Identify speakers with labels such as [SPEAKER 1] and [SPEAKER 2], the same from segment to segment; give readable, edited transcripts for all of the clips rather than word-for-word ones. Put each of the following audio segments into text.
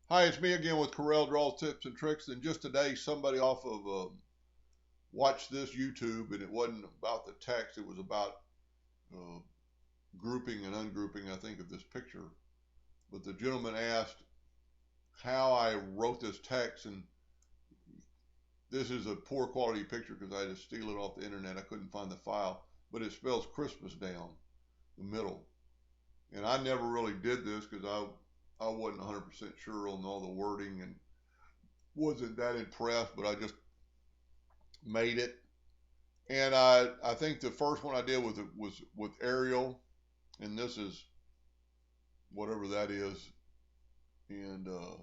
[SPEAKER 1] Hi, it's me again with Corel Draw Tips and Tricks. And just today, somebody off of watched this YouTube, and it wasn't about the text; it was about uh, grouping and ungrouping, I think, of this picture. But the gentleman asked how I wrote this text, and this is a poor quality picture because I had to steal it off the internet. I couldn't find the file, but it spells Christmas down the middle, and I never really did this because I wasn't 100% sure on all the wording and wasn't that impressed, but I just made it. And I think the first one I did was with Arial, and this is whatever that is, and a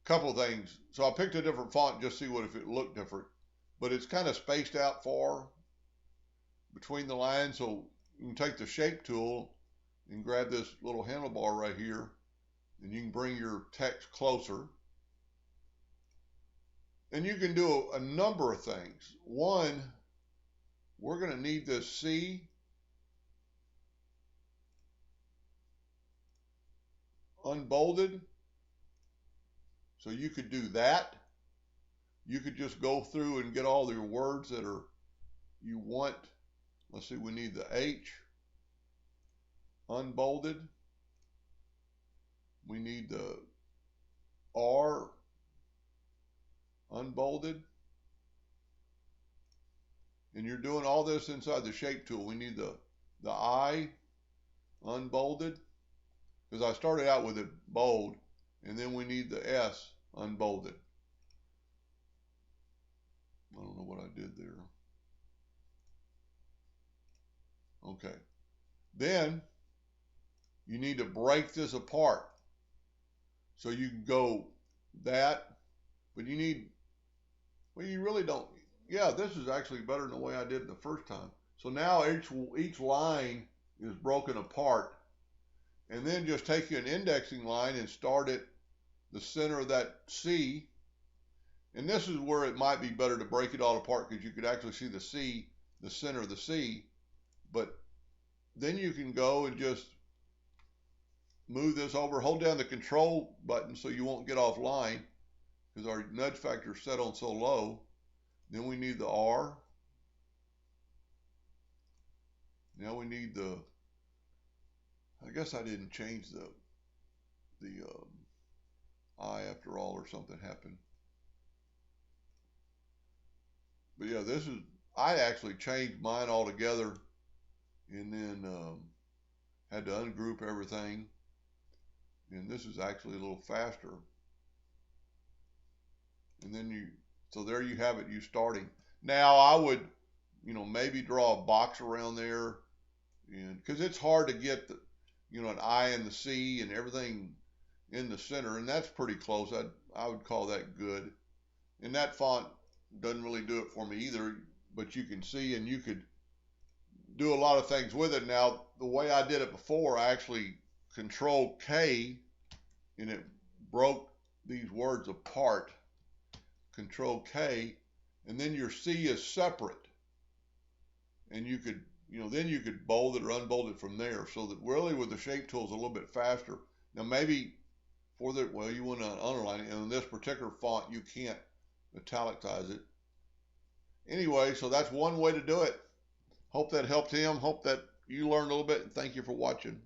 [SPEAKER 1] couple of things. So I picked a different font just to see what if it looked different, but it's kind of spaced out far between the lines. So you can take the shape tool and grab this little handlebar right here, and you can bring your text closer. And you can do a number of things. One, we're going to need this C unbolded. So you could do that. You could just go through and get all your words that are you want. Let's see, we need the H unbolded. We need the R unbolded. And you're doing all this inside the shape tool. We need the I unbolded, because I started out with it bold, and then we need the S unbolded. I don't know what I did there. Okay. Then you need to break this apart. So you can go that, but you need, well, you really don't. Yeah, this is actually better than the way I did it the first time. So now each line is broken apart, and then just take an indexing line and start at the center of that C. And this is where it might be better to break it all apart, because you could actually see the C, the center of the C. But then you can go and just move this over, hold down the control button so you won't get offline, because our nudge factor is set on so low. Then we need the R. Now we need the, I guess I didn't change the I after all, or something happened. But yeah, this is, I actually changed mine altogether, and then had to ungroup everything. And this is actually a little faster. And then so there you have it, you starting. Now I would, maybe draw a box around there, and because it's hard to get the, an I and the C and everything in the center, and that's pretty close. I would call that good. And that font doesn't really do it for me either, but you can see, and you could do a lot of things with it. Now, the way I did it before, I actually Control K, and it broke these words apart. Control K, and then your C is separate, and you could, then you could bold it or unbold it from there. So that really with the shape tool is a little bit faster. Now maybe for the, well, you want to underline it, and in this particular font you can't italicize it. Anyway, so that's one way to do it. Hope that helped him. Hope that you learned a little bit, and thank you for watching.